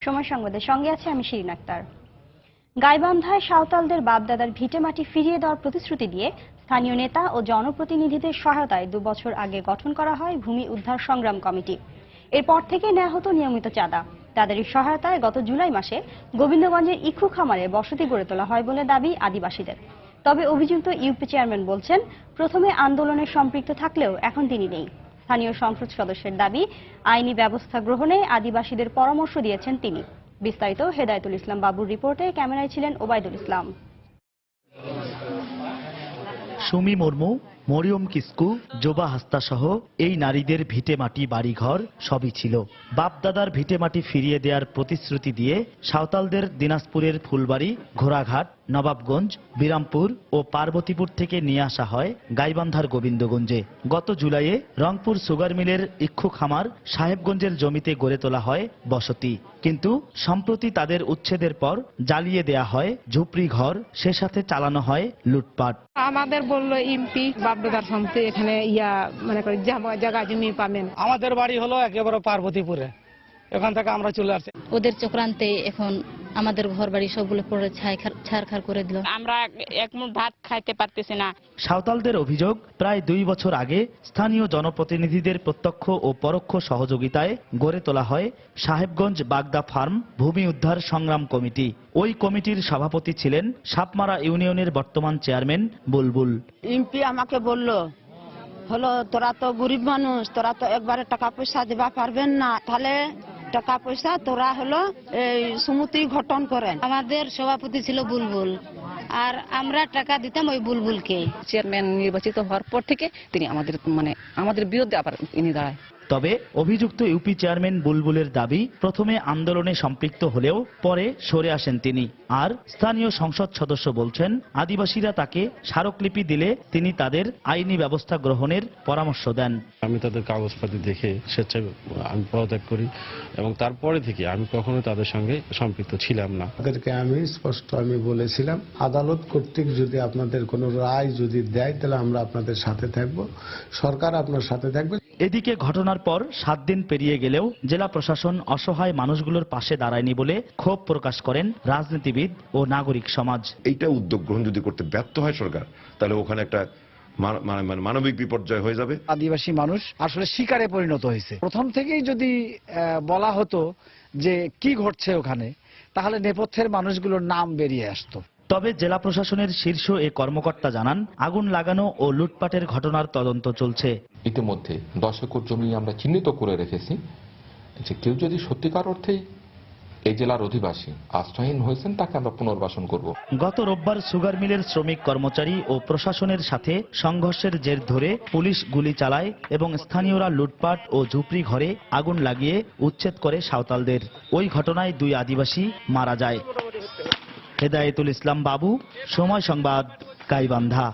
সময় সংবাদের সঙ্গে আছে আমি শিরিন আক্তার। গাইবান্ধায় সাঁওতালদের বাপদাদার ভিটেমাটি ফিরিয়ে দেওয়ার প্রতিশ্রুতি দিয়ে স্থানীয় নেতা ও জনপ্রতিনিধিদের সহায়তায় 2 বছর আগে গঠন করা হয় ভূমি উদ্ধার সংগ্রাম কমিটি। এরপর থেকে নেওয়া হতো নিয়মিত চাঁদা। তাদেরই সহায়তায় গত জুলাই মাসে গোবিন্দগঞ্জের ইক্ষু খামারে বসতি গড়ে তোলা হয় বলে দাবি আদিবাসীদের। তবে অভিযুক্ত ইউপি চেয়ারম্যান বলছেন, প্রথমে আন্দোলনে সম্পৃক্ত থাকলেও এখন তিনি নেই। স্থানীয় সংসদ সদস্যের দাবি, আইনি ব্যবস্থা গ্রহণে আদিবাসীদের পরামর্শ দিয়েছেন তিনি। বিস্তারিত হেদায়েতুল ইসলাম বাবুর রিপোর্টে, ক্যামেরায় ছিলেন ওবায়দুল ইসলাম। সুমি মুর্মু, মরিয়ম কিসকু, জোবা হাস্তা সহ এই নারীদের ভিটেমাটি বাড়িঘর সবই ছিল। বাপদাদার ভিটেমাটি ফিরিয়ে দেওয়ার প্রতিশ্রুতি দিয়ে সাঁওতালদের দিনাজপুরের ফুলবাড়ি, ঘোড়াঘাট, নবাবগঞ্জ, বিরামপুর ও পার্বতীপুর থেকে নিয়ে আসা হয় গাইবান্ধার গোবিন্দগঞ্জে। গত জুলাইয়ে রংপুর সুগার মিলের ইক্ষু খামার সাহেবগঞ্জের জমিতে গড়ে তোলা হয় বসতি, কিন্তু সম্প্রতি তাদের উচ্ছেদের পর জ্বালিয়ে দেয়া হয় ঝুপড়ি ঘর, সে সাথে চালানো হয় লুটপাট। আমাদের বললো এমপি বাপদাদার সম্পত্তি এখানে মানে জায়গা জমি পাবেন। আমাদের বাড়ি হলো একেবারে পার্বতীপুরে, এখান থেকে আমরা চলে আসছি। ওদের চক্রান্তে এখন আমাদের ঘর বাড়ি সবগুলো পড়ে ছাড়খাড় করে দিল। আমরা এক মুঠ ভাত খাইতে পারতেছি না। সাঁওতালদের অভিযোগ, প্রায় 2 বছর আগে স্থানীয় জনপ্রতিনিধিদের প্রত্যক্ষ ও পরোক্ষ সহযোগিতায় গড়ে তোলা হয় সাহেবগঞ্জ বাগদা ফার্ম ভূমি উদ্ধার সংগ্রাম কমিটি। ওই কমিটির সভাপতি ছিলেন সাপমারা ইউনিয়নের বর্তমান চেয়ারম্যান বুলবুল। এমপি আমাকে বলল, তোরা তো গরিব মানুষ, তোরা তো একবারে টাকা পয়সা দিবা পারবেন না, তাহলে টাকা পয়সা তোরা এই সমিতি গঠন করেন। আমাদের সভাপতি ছিল বুলবুল, আর আমরা টাকা দিতাম ওই বুলবুলকে। চেয়ারম্যান নির্বাচিত হওয়ার পর থেকে তিনি আমাদের বিরুদ্ধে আবার ইনি দাঁড়ায়। তবে অভিযুক্ত ইউপি চেয়ারম্যান বুলবুলের দাবি, প্রথমে আন্দোলনে সম্পৃক্ত হলেও পরে সরে আসেন তিনি। আর স্থানীয় সংসদ সদস্য বলছেন, আদিবাসীরা তাকে স্মারকলিপি দিলে তিনি তাদের আইনি ব্যবস্থা গ্রহণের পরামর্শ দেন। আমি তাদের কাগজপাতি দেখে স্বেচ্ছায় আমি পদত্যাগ করি এবং তারপরে থেকে আমি কখনো তাদের সঙ্গে সম্পৃক্ত ছিলাম না। তাদেরকে আমি স্পষ্ট বলেছিলাম, আদালত কর্তৃক যদি আপনাদের কোনো রায় যদি দেয়, তাহলে আমরা আপনাদের সাথে থাকব, সরকার আপনার সাথে থাকবে। এদিকে ঘটনার পর 7 দিন পেরিয়ে গেলেও জেলা প্রশাসন অসহায় মানুষগুলোর পাশে দাঁড়ায়নি বলে ক্ষোভ প্রকাশ করেন রাজনীতিবিদ ও নাগরিক সমাজ। এইটা উদ্যোগ গ্রহণ যদি করতে ব্যর্থ হয় সরকার, তাহলে ওখানে একটা মানবিক বিপর্যয় হয়ে যাবে। আদিবাসী মানুষ আসলে শিকারে পরিণত হয়েছে। প্রথম থেকেই যদি বলা হতো যে কি ঘটছে ওখানে, তাহলে নেপথ্যের মানুষগুলোর নাম বেরিয়ে আসতো। তবে জেলা প্রশাসনের শীর্ষ এ কর্মকর্তা জানান, আগুন লাগানো ও লুটপাটের ঘটনার তদন্ত চলছে। ইতিমধ্যে 10 একর জমি আমরা চিহ্নিত করে রেখেছি যে কেউ যদি সত্যিকার অর্থেই এই জেলার অধিবাসী আশ্রয়হীন হয়েছেন, তাকে আমরা পুনর্বাসন করব। গত রোববার সুগার মিলের শ্রমিক কর্মচারী ও প্রশাসনের সাথে সংঘর্ষের জের ধরে পুলিশ গুলি চালায় এবং স্থানীয়রা লুটপাট ও ঝুপড়ি ঘরে আগুন লাগিয়ে উচ্ছেদ করে সাঁওতালদের। ওই ঘটনায় 2 আদিবাসী মারা যায়। হেদায়েতুল ইসলাম বাবু, সময় সংবাদ, গাইবান্ধা।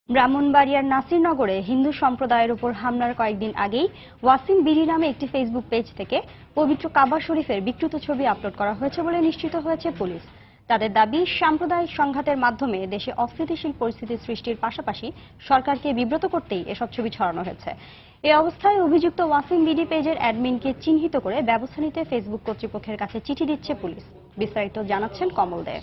ব্রাহ্মণবাড়িয়ার নাসিরনগরে হিন্দু সম্প্রদায়ের উপর হামলার কয়েকদিন আগেই ওয়াসিম বিডি নামে একটি ফেসবুক পেজ থেকে পবিত্র কাবা শরীফের বিকৃত ছবি আপলোড করা হয়েছে বলে নিশ্চিত হয়েছে পুলিশ। তাদের দাবি, সাম্প্রদায়িক সংঘাতের মাধ্যমে দেশে অস্থিতিশীল পরিস্থিতি সৃষ্টির পাশাপাশি সরকারকে বিব্রত করতেই এসব ছবি ছড়ানো হয়েছে। এ অবস্থায় অভিযুক্ত ওয়াসিম বিডি পেজের অ্যাডমিনকে চিহ্নিত করে ব্যবস্থা নিতে ফেসবুক কর্তৃপক্ষের কাছে চিঠি দিচ্ছে পুলিশ। বিস্তারিত জানাচ্ছেন কমল দে।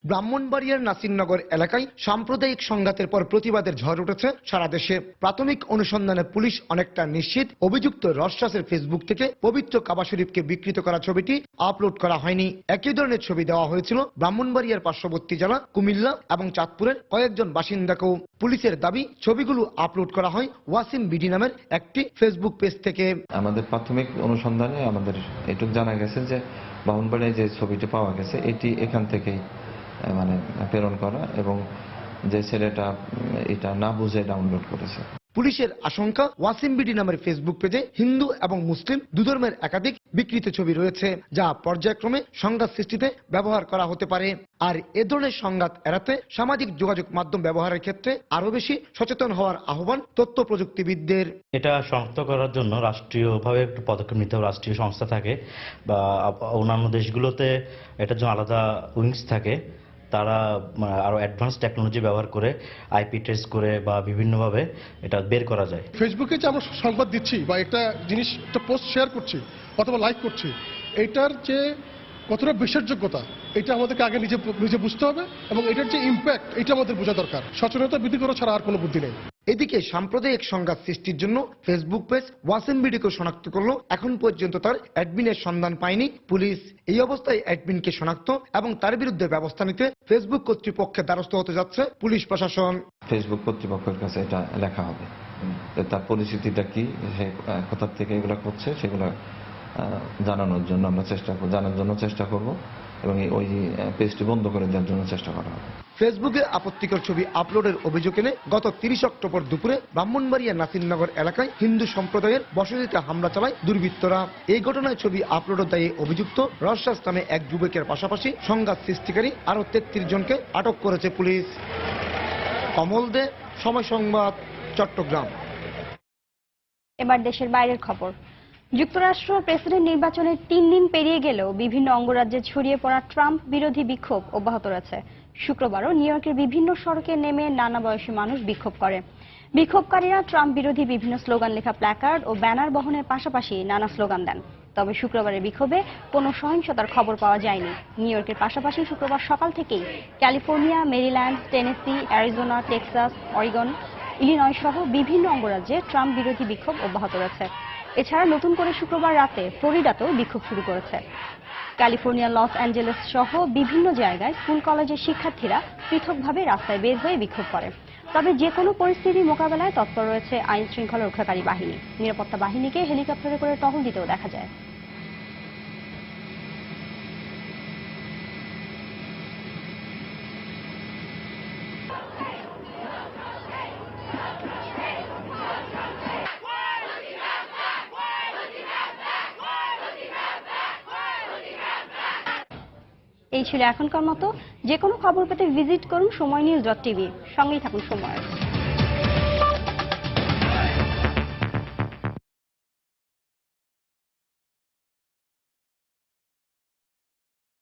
ব্রাহ্মণবাড়িয়ার নাসিরনগর এলাকায় সাম্প্রদায়িক সংঘাতের পর প্রতিবাদের ঝড় উঠেছে সারা দেশে। প্রাথমিক অনুসন্ধানে পুলিশ অনেকটা নিশ্চিত, অভিযুক্ত রশরাসের ফেসবুক থেকে পবিত্র কাবা শরীফকে বিকৃত করা ছবিটি আপলোড করা হয়নি। একই ধরনের ছবি দেওয়া হয়েছিল ব্রাহ্মণবাড়িয়ার পার্শ্ববর্তী জেলা কুমিল্লা এবং চাঁদপুরের কয়েকজন বাসিন্দাকেও। পুলিশের দাবি, ছবিগুলো আপলোড করা হয় ওয়াসিম বিডি নামের একটি ফেসবুক পেজ থেকে। আমাদের প্রাথমিক অনুসন্ধানে আমাদের এটুকু জানা গেছে যে ব্রাহ্মণবাড়িয়ায় যে ছবিটি পাওয়া গেছে এটি এখান থেকেই প্রেরণ করা এবং যে ছেলেটা এটা না বুঝে ডাউনলোড করেছে। পুলিশের আশঙ্কা, ওয়াসিম বিডি নামের ফেসবুক পেজে হিন্দু এবং মুসলিম 2 ধর্মের একাধিক বিকৃত ছবি রয়েছে, যা পর্যায়ক্রমে সংঘাত সৃষ্টিতে ব্যবহার করা হতে পারে। আর এ ধরনের সংঘাত এড়াতে সামাজিক যোগাযোগ মাধ্যম ব্যবহারের ক্ষেত্রে আরো বেশি সচেতন হওয়ার আহ্বান তথ্য প্রযুক্তিবিদদের। এটা শনাক্ত করার জন্য রাষ্ট্রীয়ভাবে একটু পদক্ষেপ নিতে হবে। রাষ্ট্রীয় সংস্থা থাকে বা অন্যান্য দেশগুলোতে এটার জন্য আলাদা উইংস থাকে, তারা আরো অ্যাডভান্স টেকনোলজি ব্যবহার করে আইপি ট্রেস করে বা বিভিন্নভাবে এটা বের করা যায়। ফেসবুকে যে আমরা সংবাদ দিচ্ছি বা একটা জিনিস একটা পোস্ট শেয়ার করছি অথবা লাইক করছি, এটার যে কতটা বিশ্বাসযোগ্যতা এটা আমাদেরকে আগে নিজে বুঝতে হবে এবং এটার যে ইম্প্যাক্ট এটা আমাদের বোঝা দরকার। সচেতনতা বৃদ্ধি করা ছাড়া আর কোনো বুদ্ধি নেই। এদিকে সাম্প্রদায়িক সংঘাত সৃষ্টির জন্য ফেসবুক পেজ ওয়াসিম বিডিকে শনাক্ত করলো, এখন পর্যন্ত তার অ্যাডমিনের সন্ধান পায়নি পুলিশ। এই অবস্থায় অ্যাডমিনকে শনাক্ত এবং তার বিরুদ্ধে ব্যবস্থা নিতে ফেসবুক কর্তৃপক্ষের দ্বারস্থ হতে যাচ্ছে পুলিশ প্রশাসন। ফেসবুক কর্তৃপক্ষের কাছে এটা লেখা হবে, তার পরিস্থিতিটা কি, সে কোথা থেকে এগুলো করছে সেগুলো জানানোর জন্য আমরা চেষ্টা করব এবং ওই পেজটি বন্ধ করে দেওয়ার জন্য চেষ্টা করা হবে। ফেসবুকে আপত্তিকর ছবি আপলোডের অভিযোগ এনে গত 30 অক্টোবর দুপুরে ব্রাহ্মণবাড়িয়া নাসিরনগর এলাকায় হিন্দু সম্প্রদায়ের বসতিতে হামলা চালায় দুর্বৃত্তরা। এই ঘটনায় ছবি আপলোডের দায়ে অভিযুক্ত রসরাজ নামে এক যুবকের পাশাপাশি সংঘাত সৃষ্টিকারী আরো 33 জনকে আটক করেছে পুলিশ। কমল দে, সময় সংবাদ, চট্টগ্রাম। এবার দেশের বাইরের খবর। যুক্তরাষ্ট্র প্রেসিডেন্ট নির্বাচনের 3 দিন পেরিয়ে গেলেও বিভিন্ন অঙ্গরাজ্যে ছড়িয়ে পড়া ট্রাম্প বিরোধী বিক্ষোভ অব্যাহত রয়েছে। শুক্রবারও নিউ ইয়র্কের বিভিন্ন সড়কে নেমে নানা বয়সী মানুষ বিক্ষোভ করে। বিক্ষোভকারীরা ট্রাম্প বিরোধী বিভিন্ন স্লোগান লেখা প্ল্যাকার্ড ও ব্যানার বহনের পাশাপাশি নানা স্লোগান দেন। তবে শুক্রবারের বিক্ষোভে কোনো সহিংসতার খবর পাওয়া যায়নি। নিউ ইয়র্কের পাশাপাশি শুক্রবার সকাল থেকেই California, Maryland, Tennessee, Arizona, Texas, Oregon, Illinois সহ বিভিন্ন অঙ্গরাজ্যে ট্রাম্প বিরোধী বিক্ষোভ অব্যাহত রয়েছে। এছাড়া নতুন করে শুক্রবার রাতে ফ্লোরিডাতেও বিক্ষোভ শুরু করেছে। ক্যালিফোর্নিয়া, লস অ্যাঞ্জেলেস সহ বিভিন্ন জায়গায় স্কুল কলেজের শিক্ষার্থীরা পৃথকভাবে রাস্তায় বের হয়ে বিক্ষোভ করে। তবে যে কোনো পরিস্থিতি মোকাবেলায় তৎপর রয়েছে আইন শৃঙ্খলা রক্ষাকারী বাহিনী। নিরাপত্তা বাহিনীকে হেলিকপ্টারে করে টহল দিতেও দেখা যায়। এই ছিল এখনকার মতো। যে কোনো খবর পেতে ভিজিট করুন সময়নিউজ.tv। সঙ্গেই থাকুন সময়।